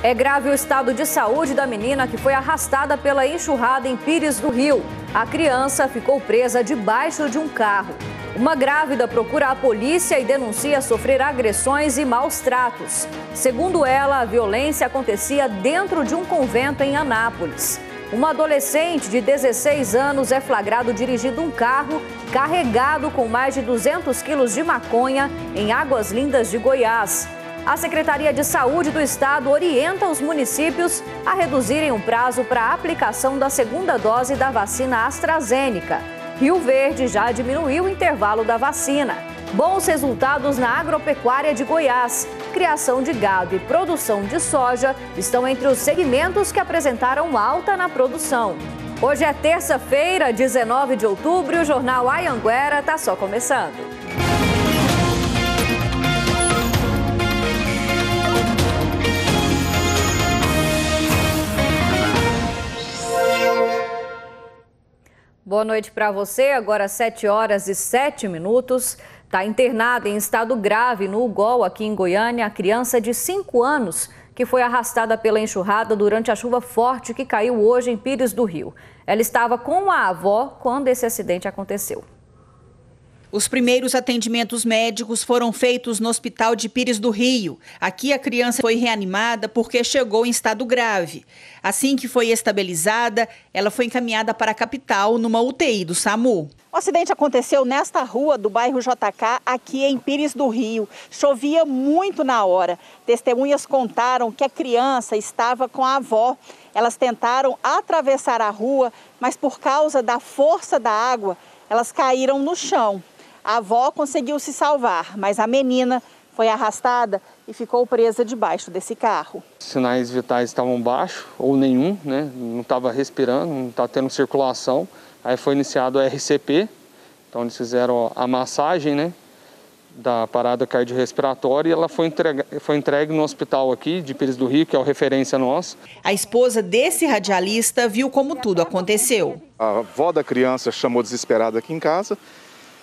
É grave o estado de saúde da menina que foi arrastada pela enxurrada em Pires do Rio. A criança ficou presa debaixo de um carro. Uma grávida procura a polícia e denuncia sofrer agressões e maus tratos. Segundo ela, a violência acontecia dentro de um convento em Anápolis. Uma adolescente de 16 anos é flagrado dirigindo um carro carregado com mais de 200 quilos de maconha em Águas Lindas de Goiás. A Secretaria de Saúde do Estado orienta os municípios a reduzirem o prazo para a aplicação da segunda dose da vacina AstraZeneca. Rio Verde já diminuiu o intervalo da vacina. Bons resultados na agropecuária de Goiás. Criação de gado e produção de soja estão entre os segmentos que apresentaram alta na produção. Hoje é terça-feira, 19 de outubro, e o Jornal Anhanguera está só começando. Boa noite para você, agora 7 horas e 7 minutos. Está internada em estado grave no UGOL, aqui em Goiânia, a criança de 5 anos que foi arrastada pela enxurrada durante a chuva forte que caiu hoje em Pires do Rio. Ela estava com a avó quando esse acidente aconteceu. Os primeiros atendimentos médicos foram feitos no Hospital de Pires do Rio. Aqui a criança foi reanimada porque chegou em estado grave. Assim que foi estabilizada, ela foi encaminhada para a capital numa UTI do SAMU. O acidente aconteceu nesta rua do bairro JK, aqui em Pires do Rio. Chovia muito na hora. Testemunhas contaram que a criança estava com a avó. Elas tentaram atravessar a rua, mas por causa da força da água, elas caíram no chão. A avó conseguiu se salvar, mas a menina foi arrastada e ficou presa debaixo desse carro. Os sinais vitais estavam baixos ou nenhum, né? Não estava respirando, não estava tendo circulação. Aí foi iniciado o RCP, então eles fizeram a massagem, né, da parada cardiorrespiratória, e ela foi entregue no hospital aqui de Pires do Rio, que é o referência nosso. A esposa desse radialista viu como tudo aconteceu. A avó da criança chamou desesperada aqui em casa,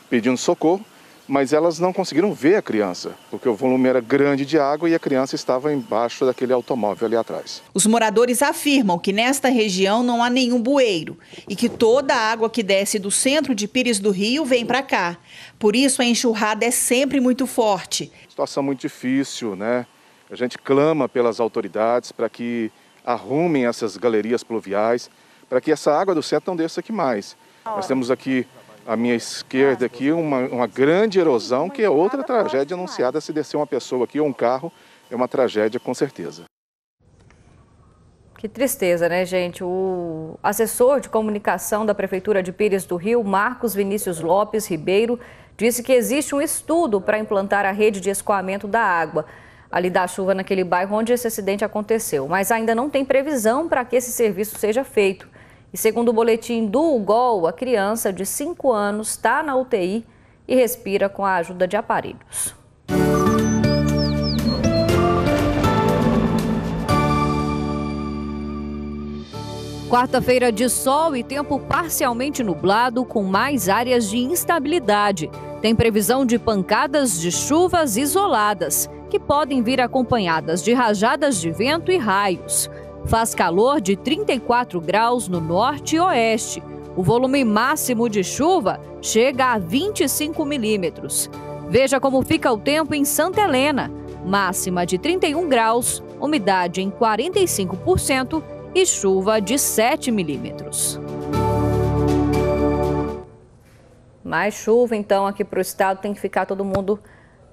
pedindo socorro, mas elas não conseguiram ver a criança, porque o volume era grande de água e a criança estava embaixo daquele automóvel ali atrás. Os moradores afirmam que nesta região não há nenhum bueiro e que toda a água que desce do centro de Pires do Rio vem para cá. Por isso a enxurrada é sempre muito forte. Situação muito difícil, né? A gente clama pelas autoridades para que arrumem essas galerias pluviais, para que essa água do centro não desça aqui mais. Nós temos aqui à minha esquerda aqui uma grande erosão, que é outra tragédia anunciada. Se descer uma pessoa aqui ou um carro, é uma tragédia com certeza. Que tristeza, né, gente? O assessor de comunicação da Prefeitura de Pires do Rio, Marcos Vinícius Lopes Ribeiro, disse que existe um estudo para implantar a rede de escoamento da água ali da chuva naquele bairro onde esse acidente aconteceu, mas ainda não tem previsão para que esse serviço seja feito. E segundo o boletim do UGOL, a criança de 5 anos está na UTI e respira com a ajuda de aparelhos. Quarta-feira de sol e tempo parcialmente nublado, com mais áreas de instabilidade. Tem previsão de pancadas de chuvas isoladas, que podem vir acompanhadas de rajadas de vento e raios. Faz calor de 34 graus no norte e oeste. O volume máximo de chuva chega a 25 milímetros. Veja como fica o tempo em Santa Helena. Máxima de 31 graus, umidade em 45% e chuva de 7 milímetros. Mais chuva, então, aqui para o estado. Tem que ficar todo mundo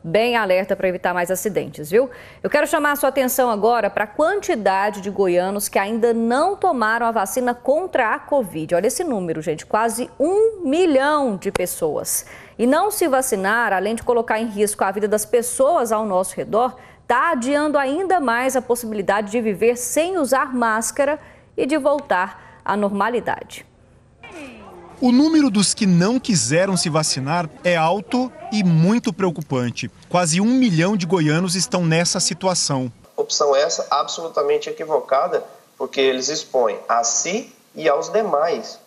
bem alerta para evitar mais acidentes, viu? Eu quero chamar a sua atenção agora para a quantidade de goianos que ainda não tomaram a vacina contra a Covid. Olha esse número, gente, quase 1 milhão de pessoas. E não se vacinar, além de colocar em risco a vida das pessoas ao nosso redor, está adiando ainda mais a possibilidade de viver sem usar máscara e de voltar à normalidade. O número dos que não quiseram se vacinar é alto e muito preocupante. Quase 1 milhão de goianos estão nessa situação. Opção essa absolutamente equivocada, porque eles expõem a si e aos demais.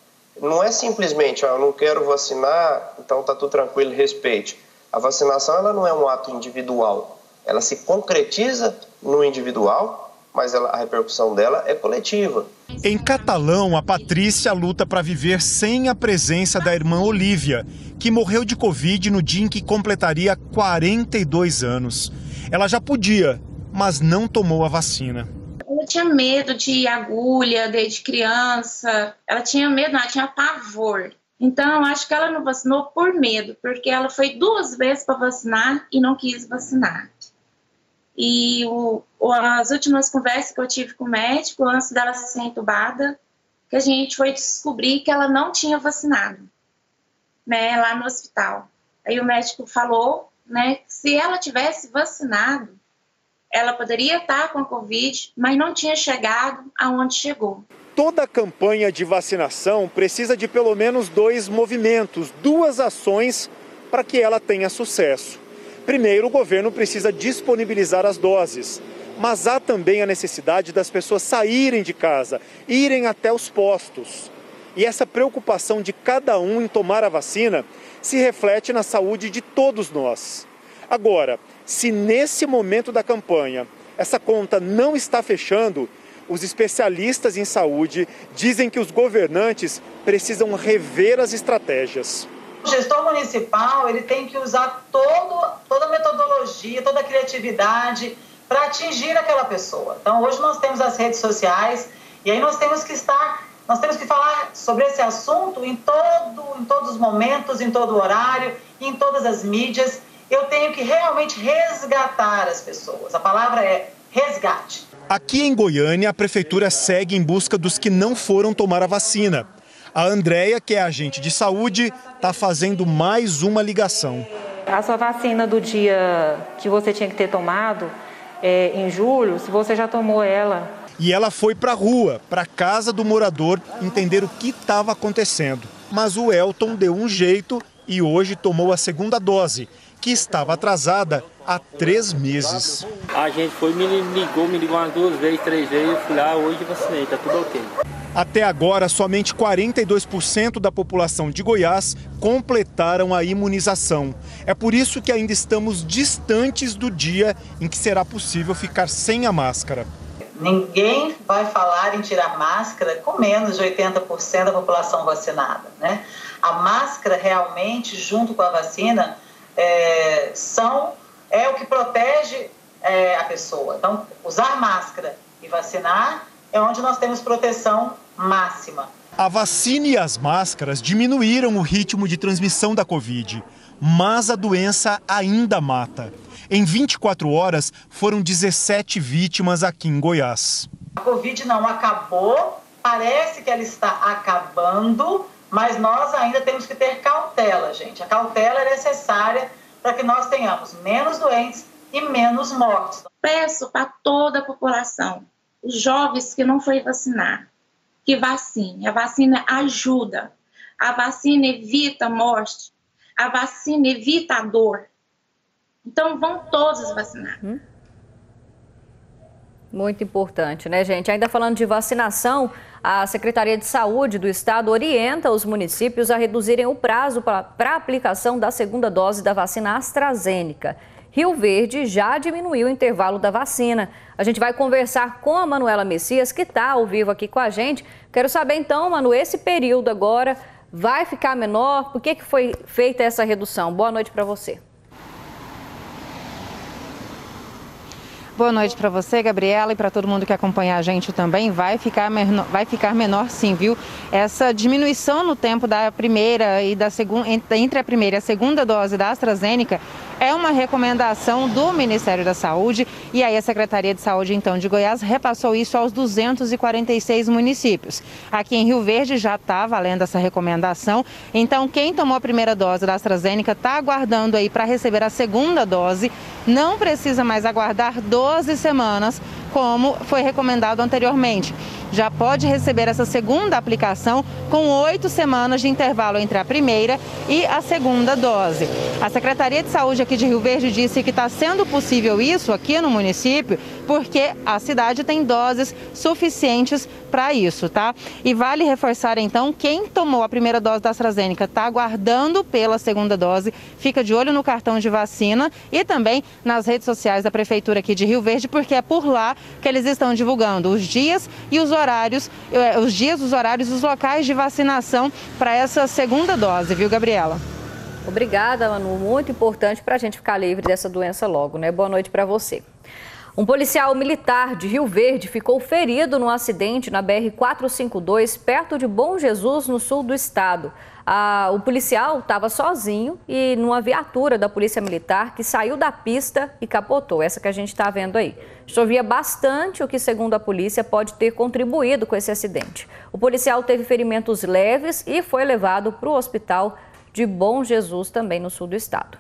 Não é simplesmente, eu não quero vacinar, então está tudo tranquilo, respeite. A vacinação ela não é um ato individual, ela se concretiza no individual mas a repercussão dela é coletiva. Em Catalão, a Patrícia luta para viver sem a presença da irmã Olívia, que morreu de Covid no dia em que completaria 42 anos. Ela já podia, mas não tomou a vacina. Ela tinha medo de agulha desde criança, ela tinha medo, ela tinha pavor. Então, eu acho que ela não vacinou por medo, porque ela foi 2 vezes para vacinar e não quis vacinar. E as últimas conversas que eu tive com o médico, antes dela ser entubada, que a gente foi descobrir que ela não tinha vacinado, né, lá no hospital. Aí o médico falou, né, que se ela tivesse vacinado, ela poderia estar com a Covid, mas não tinha chegado aonde chegou. Toda a campanha de vacinação precisa de pelo menos 2 movimentos, 2 ações para que ela tenha sucesso. Primeiro, o governo precisa disponibilizar as doses, mas há também a necessidade das pessoas saírem de casa, irem até os postos. E essa preocupação de cada um em tomar a vacina se reflete na saúde de todos nós. Agora, se nesse momento da campanha essa conta não está fechando, os especialistas em saúde dizem que os governantes precisam rever as estratégias. O gestor municipal ele tem que usar toda a metodologia, toda a criatividade para atingir aquela pessoa. Então, hoje nós temos as redes sociais e aí nós temos que falar sobre esse assunto em todos os momentos, em todo o horário, em todas as mídias. Eu tenho que realmente resgatar as pessoas. A palavra é resgate. Aqui em Goiânia, a prefeitura segue em busca dos que não foram tomar a vacina. A Andréia, que é agente de saúde, está fazendo mais uma ligação. A sua vacina do dia que você tinha que ter tomado, em julho, se você já tomou ela. E ela foi para a rua, para a casa do morador, entender o que estava acontecendo. Mas o Elton deu um jeito e hoje tomou a 2ª dose, que estava atrasada há 3 meses. A gente foi, me ligou umas 2 vezes, 3 vezes, eu fui lá, hoje vacinei, tá tudo ok. Até agora, somente 42% da população de Goiás completaram a imunização. É por isso que ainda estamos distantes do dia em que será possível ficar sem a máscara. Ninguém vai falar em tirar máscara com menos de 80% da população vacinada, né? A máscara realmente, junto com a vacina, é o que protege a pessoa. Então, usar máscara e vacinar é onde nós temos proteção máxima. A vacina e as máscaras diminuíram o ritmo de transmissão da Covid, mas a doença ainda mata. Em 24 horas, foram 17 vítimas aqui em Goiás. A Covid não acabou, parece que ela está acabando, mas nós ainda temos que ter cautela, gente. A cautela é necessária para que nós tenhamos menos doentes e menos mortes. Peço para toda a população, os jovens que não foi vacinar, que vacine. A vacina ajuda, a vacina evita a morte, a vacina evita a dor. Então vão todos vacinar. Muito importante, né, gente? Ainda falando de vacinação, a Secretaria de Saúde do Estado orienta os municípios a reduzirem o prazo para a aplicação da 2ª dose da vacina AstraZeneca. Rio Verde já diminuiu o intervalo da vacina. A gente vai conversar com a Manuela Messias, que está ao vivo aqui com a gente. Quero saber então, Manu, esse período agora vai ficar menor? Por que foi feita essa redução? Boa noite para você. Boa noite para você, Gabriela, e para todo mundo que acompanha a gente também. Vai ficar menor sim, viu? Essa diminuição no tempo da primeira e da segunda, entre a primeira e a 2ª dose da AstraZeneca é uma recomendação do Ministério da Saúde e aí a Secretaria de Saúde, então, de Goiás repassou isso aos 246 municípios. Aqui em Rio Verde já está valendo essa recomendação, então quem tomou a primeira dose da AstraZeneca está aguardando aí para receber a 2ª dose, não precisa mais aguardar 12 semanas, como foi recomendado anteriormente. Já pode receber essa 2ª aplicação com 8 semanas de intervalo entre a primeira e a 2ª dose. A Secretaria de Saúde aqui de Rio Verde disse que está sendo possível isso aqui no município porque a cidade tem doses suficientes para isso, tá? E vale reforçar então, quem tomou a primeira dose da AstraZeneca está aguardando pela segunda dose, fica de olho no cartão de vacina e também nas redes sociais da Prefeitura aqui de Rio Verde, porque é por lá que eles estão divulgando os dias e os horários, os locais de vacinação para essa segunda dose, viu, Gabriela? Obrigada, Manu. Muito importante para a gente ficar livre dessa doença logo, né? Boa noite para você. Um policial militar de Rio Verde ficou ferido num acidente na BR-452, perto de Bom Jesus, no sul do estado. O policial estava sozinho e numa viatura da Polícia Militar que saiu da pista e capotou, essa que a gente está vendo aí. Chovia bastante, o que, segundo a polícia, pode ter contribuído com esse acidente. O policial teve ferimentos leves e foi levado para o hospital de Bom Jesus, também no sul do estado.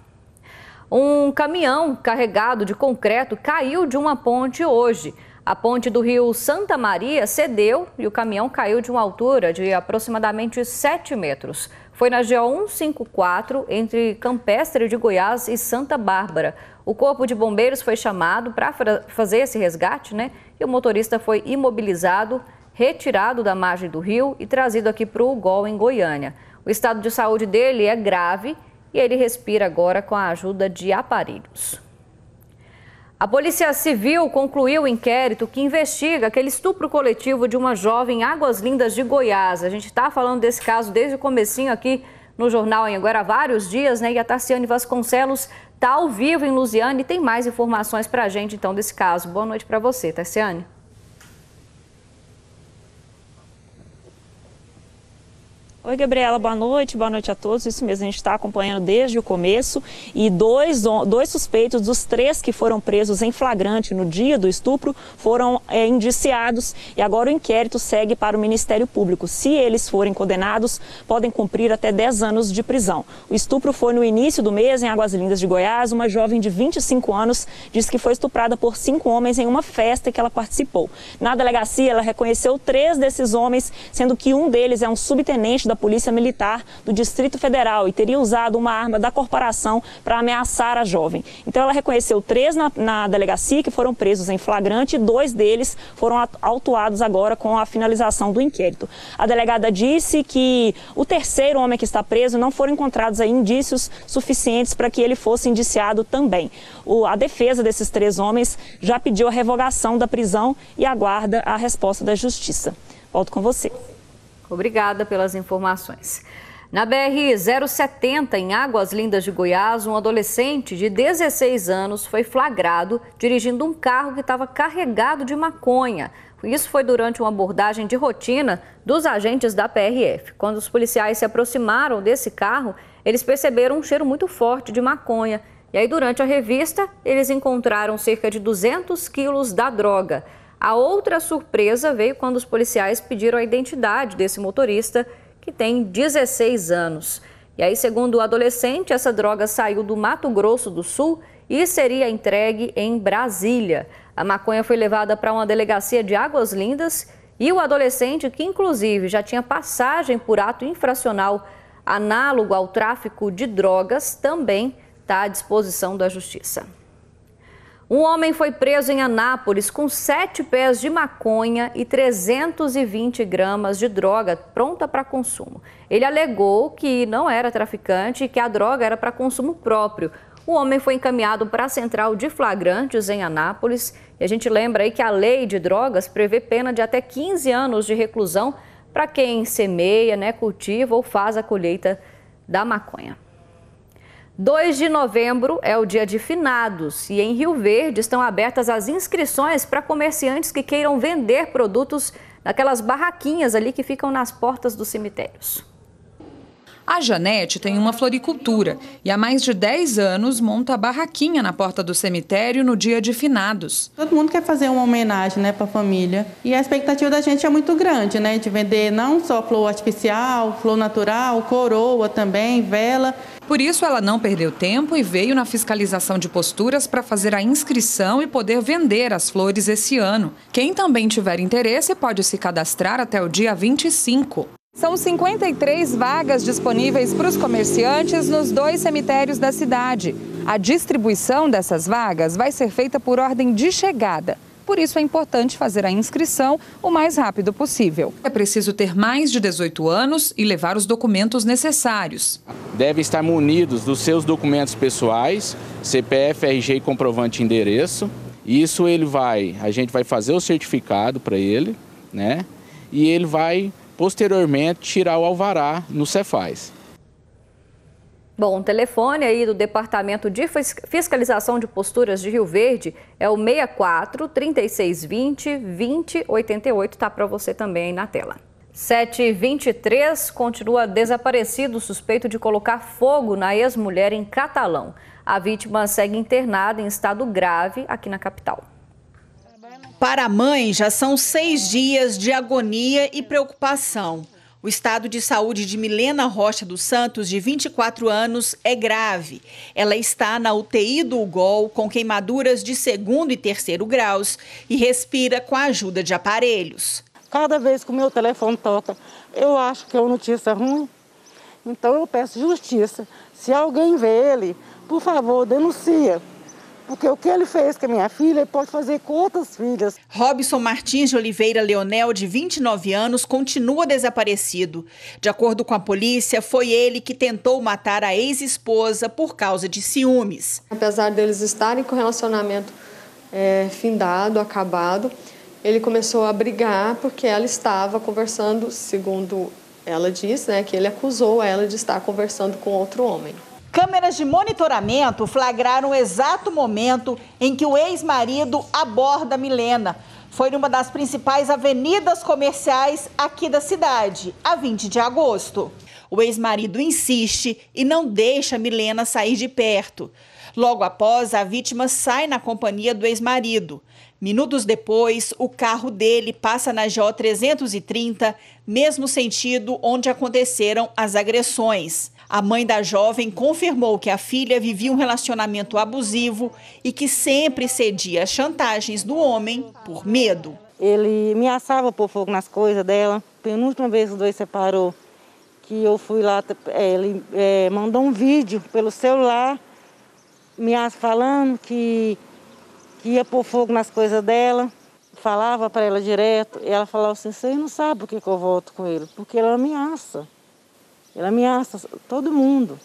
Um caminhão carregado de concreto caiu de uma ponte hoje. A ponte do rio Santa Maria cedeu e o caminhão caiu de uma altura de aproximadamente 7 metros. Foi na GO 154, entre Campestre de Goiás e Santa Bárbara. O corpo de bombeiros foi chamado para fazer esse resgate, né? E o motorista foi imobilizado, retirado da margem do rio e trazido aqui para o UGOL, em Goiânia. O estado de saúde dele é grave e ele respira agora com a ajuda de aparelhos. A Polícia Civil concluiu o inquérito que investiga aquele estupro coletivo de uma jovem em Águas Lindas de Goiás. A gente está falando desse caso desde o comecinho aqui no Jornal Anhanguera há vários dias, né? E a Tarciane Vasconcelos está ao vivo em Lusiânia e tem mais informações para a gente então desse caso. Boa noite para você, Tarciane. Oi, Gabriela, boa noite a todos. Isso mesmo, a gente está acompanhando desde o começo e dois suspeitos dos 3 que foram presos em flagrante no dia do estupro foram indiciados e agora o inquérito segue para o Ministério Público. Se eles forem condenados, podem cumprir até 10 anos de prisão. O estupro foi no início do mês em Águas Lindas de Goiás. Uma jovem de 25 anos disse que foi estuprada por 5 homens em uma festa que ela participou. Na delegacia, ela reconheceu 3 desses homens, sendo que um deles é um subtenente da Polícia Militar do Distrito Federal e teria usado uma arma da corporação para ameaçar a jovem. Então ela reconheceu 3 na delegacia que foram presos em flagrante e 2 deles foram autuados agora com a finalização do inquérito. A delegada disse que o 3º homem que está preso não foram encontrados aí indícios suficientes para que ele fosse indiciado também. A defesa desses 3 homens já pediu a revogação da prisão e aguarda a resposta da Justiça. Volto com você. Obrigada pelas informações. Na BR-070, em Águas Lindas de Goiás, um adolescente de 16 anos foi flagrado dirigindo um carro que estava carregado de maconha. Isso foi durante uma abordagem de rotina dos agentes da PRF. Quando os policiais se aproximaram desse carro, eles perceberam um cheiro muito forte de maconha. E aí, durante a revista, eles encontraram cerca de 200 quilos da droga. A outra surpresa veio quando os policiais pediram a identidade desse motorista, que tem 16 anos. E aí, segundo o adolescente, essa droga saiu do Mato Grosso do Sul e seria entregue em Brasília. A maconha foi levada para uma delegacia de Águas Lindas e o adolescente, que inclusive já tinha passagem por ato infracional análogo ao tráfico de drogas, também está à disposição da Justiça. Um homem foi preso em Anápolis com 7 pés de maconha e 320 gramas de droga pronta para consumo. Ele alegou que não era traficante e que a droga era para consumo próprio. O homem foi encaminhado para a central de flagrantes em Anápolis. E a gente lembra aí que a lei de drogas prevê pena de até 15 anos de reclusão para quem semeia, cultiva ou faz a colheita da maconha. 2 de novembro é o dia de finados e em Rio Verde estão abertas as inscrições para comerciantes que queiram vender produtos naquelas barraquinhas ali que ficam nas portas dos cemitérios. A Janete tem uma floricultura e há mais de 10 anos monta a barraquinha na porta do cemitério no dia de finados. Todo mundo quer fazer uma homenagem, para a família. E a expectativa da gente é muito grande, de vender não só flor artificial, flor natural, coroa também, vela. Por isso, ela não perdeu tempo e veio na fiscalização de posturas para fazer a inscrição e poder vender as flores esse ano. Quem também tiver interesse pode se cadastrar até o dia 25. São 53 vagas disponíveis para os comerciantes nos 2 cemitérios da cidade. A distribuição dessas vagas vai ser feita por ordem de chegada. Por isso é importante fazer a inscrição o mais rápido possível. É preciso ter mais de 18 anos e levar os documentos necessários. Devem estar munidos dos seus documentos pessoais, CPF, RG e comprovante de endereço. Isso a gente vai fazer o certificado para ele, né? E ele vai posteriormente tirar o alvará no Cefaz. Bom, o telefone aí do Departamento de Fiscalização de Posturas de Rio Verde é o 64 3620 2088, tá para você também aí na tela. 7h23, continua desaparecido o suspeito de colocar fogo na ex-mulher em Catalão. A vítima segue internada em estado grave aqui na capital. Para a mãe, já são 6 dias de agonia e preocupação. O estado de saúde de Milena Rocha dos Santos, de 24 anos, é grave. Ela está na UTI do UGOL com queimaduras de 2º e 3º graus e respira com a ajuda de aparelhos. Cada vez que o meu telefone toca, eu acho que é uma notícia ruim. Então eu peço justiça. Se alguém vê ele, por favor, denuncia. Porque o que ele fez com a minha filha, ele pode fazer com outras filhas. Robson Martins de Oliveira Leonel, de 29 anos, continua desaparecido. De acordo com a polícia, foi ele que tentou matar a ex-esposa por causa de ciúmes. Apesar deles estarem com relacionamento findado, acabado, ele começou a brigar porque ela estava conversando, segundo ela diz, que ele acusou ela de estar conversando com outro homem. Câmeras de monitoramento flagraram o exato momento em que o ex-marido aborda Milena. Foi numa das principais avenidas comerciais aqui da cidade, a 20 de agosto. O ex-marido insiste e não deixa Milena sair de perto. Logo após, a vítima sai na companhia do ex-marido. Minutos depois, o carro dele passa na GO 330, mesmo sentido onde aconteceram as agressões. A mãe da jovem confirmou que a filha vivia um relacionamento abusivo e que sempre cedia às chantagens do homem por medo. Ele ameaçava pôr fogo nas coisas dela. Penúltima vez que os dois separou, que eu fui lá, ele mandou um vídeo pelo celular, falando que ia pôr fogo nas coisas dela. Falava para ela direto, e ela falava assim, você não sabe por que eu volto com ele, porque ela ameaça. Ela ameaça todo mundo.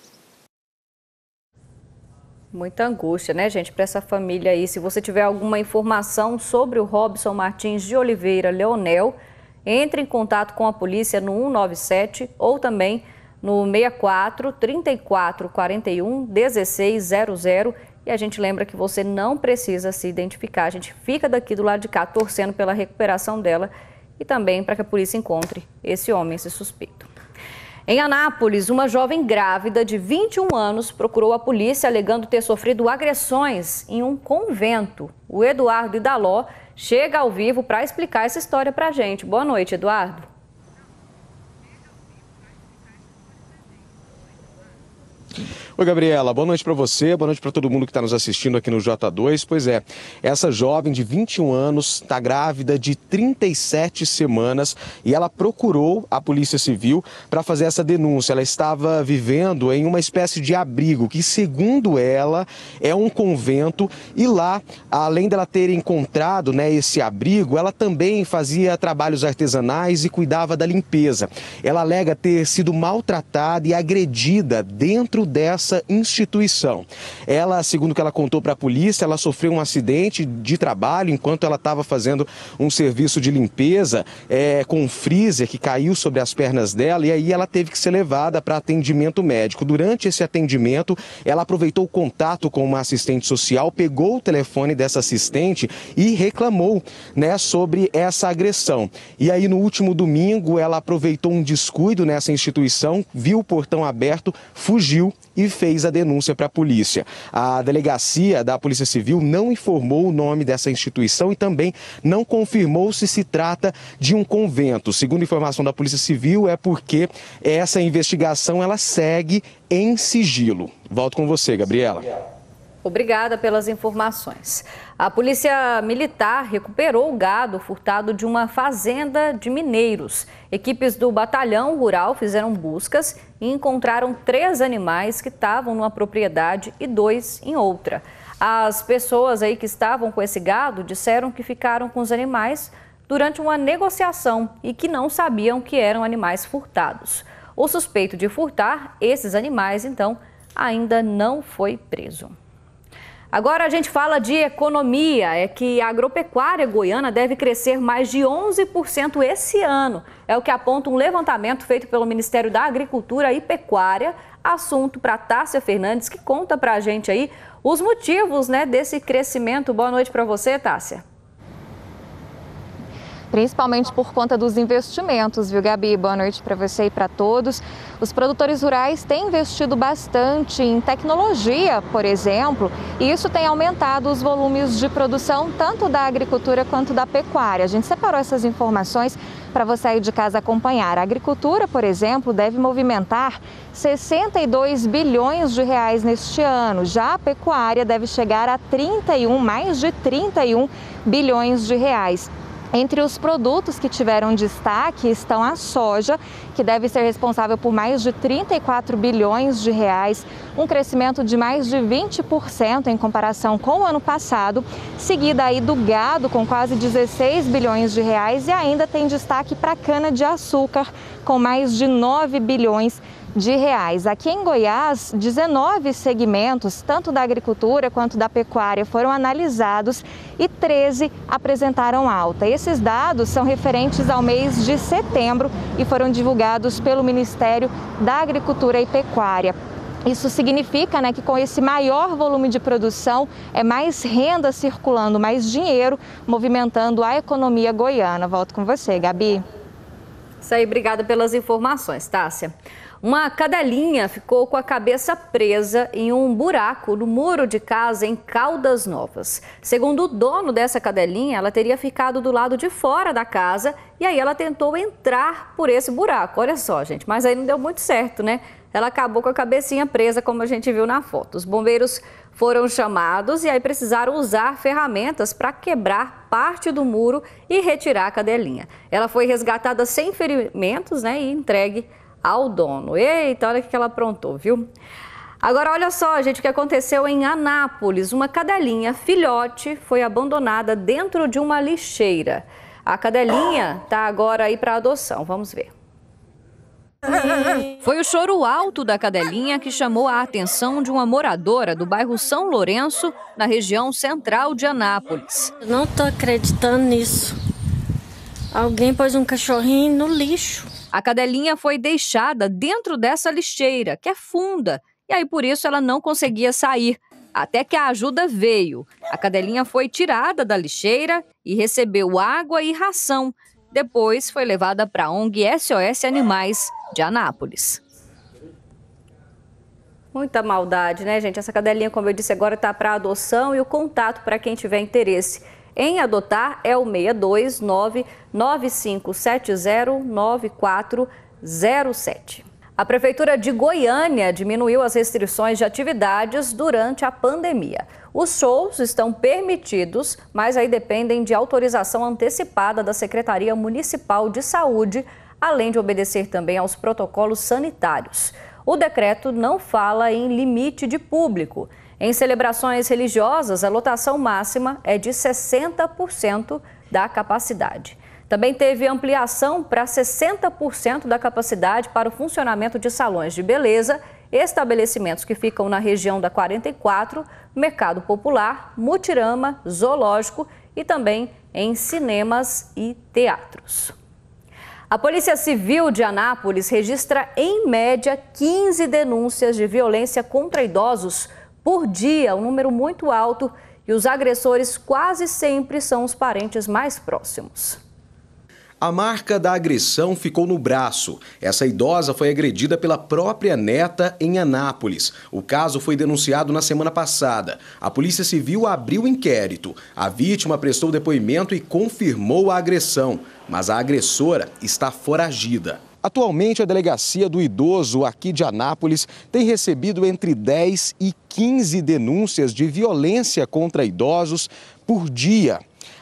Muita angústia, né, gente, para essa família aí. Se você tiver alguma informação sobre o Robson Martins de Oliveira Leonel, entre em contato com a polícia no 197 ou também no 64 34 41 1600. E a gente lembra que você não precisa se identificar. A gente fica daqui do lado de cá torcendo pela recuperação dela e também para que a polícia encontre esse homem, esse suspeito. Em Anápolis, uma jovem grávida de 21 anos procurou a polícia alegando ter sofrido agressões em um convento. O Eduardo Idaló chega ao vivo para explicar essa história para a gente. Boa noite, Eduardo. Oi, Gabriela, boa noite para você, boa noite para todo mundo que está nos assistindo aqui no J2. Pois é, essa jovem de 21 anos está grávida de 37 semanas e ela procurou a Polícia Civil para fazer essa denúncia. Ela estava vivendo em uma espécie de abrigo que, segundo ela, é um convento e lá, além dela ter encontrado esse abrigo, ela também fazia trabalhos artesanais e cuidava da limpeza. Ela alega ter sido maltratada e agredida dentro dessa instituição. Ela, segundo o que ela contou para a polícia, ela sofreu um acidente de trabalho enquanto ela estava fazendo um serviço de limpeza com um freezer que caiu sobre as pernas dela e aí ela teve que ser levada para atendimento médico. Durante esse atendimento, ela aproveitou o contato com uma assistente social, pegou o telefone dessa assistente e reclamou sobre essa agressão. E aí, no último domingo, ela aproveitou um descuido nessa instituição, viu o portão aberto, fugiu e fez a denúncia para a polícia. A delegacia da Polícia Civil não informou o nome dessa instituição e também não confirmou se trata de um convento. Segundo informação da Polícia Civil, é porque essa investigação ela segue em sigilo. Volto com você, Gabriela. Obrigada pelas informações. A Polícia Militar recuperou o gado furtado de uma fazenda de mineiros. Equipes do Batalhão Rural fizeram buscas e encontraram 3 animais que estavam numa propriedade e 2 em outra. As pessoas aí que estavam com esse gado disseram que ficaram com os animais durante uma negociação e que não sabiam que eram animais furtados. O suspeito de furtar esses animais, então, ainda não foi preso. Agora a gente fala de economia, é que a agropecuária goiana deve crescer mais de 11% esse ano. É o que aponta um levantamento feito pelo Ministério da Agricultura e Pecuária, assunto para Tássia Fernandes, que conta para a gente aí os motivos, né, desse crescimento. Boa noite para você, Tássia. Principalmente por conta dos investimentos, viu, Gabi? Boa noite para você e para todos. Os produtores rurais têm investido bastante em tecnologia, por exemplo, e isso tem aumentado os volumes de produção tanto da agricultura quanto da pecuária. A gente separou essas informações para você aí de casa acompanhar. A agricultura, por exemplo, deve movimentar 62 bilhões de reais neste ano. Já a pecuária deve chegar a mais de 31 bilhões de reais. Entre os produtos que tiveram destaque estão a soja, que deve ser responsável por mais de 34 bilhões de reais, um crescimento de mais de 20% em comparação com o ano passado, seguida aí do gado com quase 16 bilhões de reais e ainda tem destaque para a cana-de-açúcar com mais de 9 bilhões de reais. Aqui em Goiás, 19 segmentos, tanto da agricultura quanto da pecuária, foram analisados e 13 apresentaram alta. Esses dados são referentes ao mês de setembro e foram divulgados pelo Ministério da Agricultura e Pecuária. Isso significa, né, que com esse maior volume de produção é mais renda circulando, mais dinheiro movimentando a economia goiana. Volto com você, Gabi. Isso aí, obrigada pelas informações, Tássia. Uma cadelinha ficou com a cabeça presa em um buraco no muro de casa em Caldas Novas. Segundo o dono dessa cadelinha, ela teria ficado do lado de fora da casa e aí ela tentou entrar por esse buraco. Olha só, gente, mas aí não deu muito certo, né? Ela acabou com a cabecinha presa, como a gente viu na foto. Os bombeiros foram chamados e aí precisaram usar ferramentas para quebrar parte do muro e retirar a cadelinha. Ela foi resgatada sem ferimentos, né, e entregue ao dono. Eita, olha o que ela aprontou, viu? Agora, olha só, gente, o que aconteceu em Anápolis. Uma cadelinha filhote foi abandonada dentro de uma lixeira. A cadelinha está agora aí para adoção. Vamos ver. Foi o choro alto da cadelinha que chamou a atenção de uma moradora do bairro São Lourenço, na região central de Anápolis. Não estou acreditando nisso. Alguém pôs um cachorrinho no lixo. A cadelinha foi deixada dentro dessa lixeira, que é funda, e aí por isso ela não conseguia sair, até que a ajuda veio. A cadelinha foi tirada da lixeira e recebeu água e ração. Depois foi levada para a ONG SOS Animais de Anápolis. Muita maldade, né, gente? Essa cadelinha, como eu disse, agora está para adoção e o contato para quem tiver interesse em adotar é o 629-9570-9407. A Prefeitura de Goiânia diminuiu as restrições de atividades durante a pandemia. Os shows estão permitidos, mas aí dependem de autorização antecipada da Secretaria Municipal de Saúde, além de obedecer também aos protocolos sanitários. O decreto não fala em limite de público. Em celebrações religiosas, a lotação máxima é de 60% da capacidade. Também teve ampliação para 60% da capacidade para o funcionamento de salões de beleza, estabelecimentos que ficam na região da 44, Mercado Popular, Mutirama, Zoológico e também em cinemas e teatros. A Polícia Civil de Anápolis registra, em média, 15 denúncias de violência contra idosos por dia, um número muito alto, e os agressores quase sempre são os parentes mais próximos. A marca da agressão ficou no braço. Essa idosa foi agredida pela própria neta em Anápolis. O caso foi denunciado na semana passada. A Polícia Civil abriu inquérito. A vítima prestou depoimento e confirmou a agressão, mas a agressora está foragida. Atualmente, a Delegacia do Idoso aqui de Anápolis tem recebido entre 10 e 15 denúncias de violência contra idosos por dia.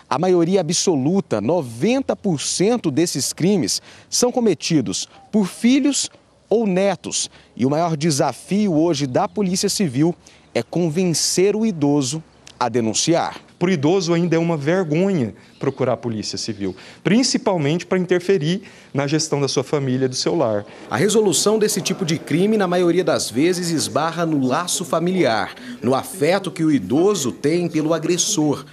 A maioria absoluta, 90% desses crimes, são cometidos por filhos ou netos. E o maior desafio hoje da Polícia Civil é convencer o idoso a denunciar. Para o idoso ainda é uma vergonha procurar a Polícia Civil, principalmente para interferir na gestão da sua família e do seu lar. A resolução desse tipo de crime, na maioria das vezes, esbarra no laço familiar, no afeto que o idoso tem pelo agressor.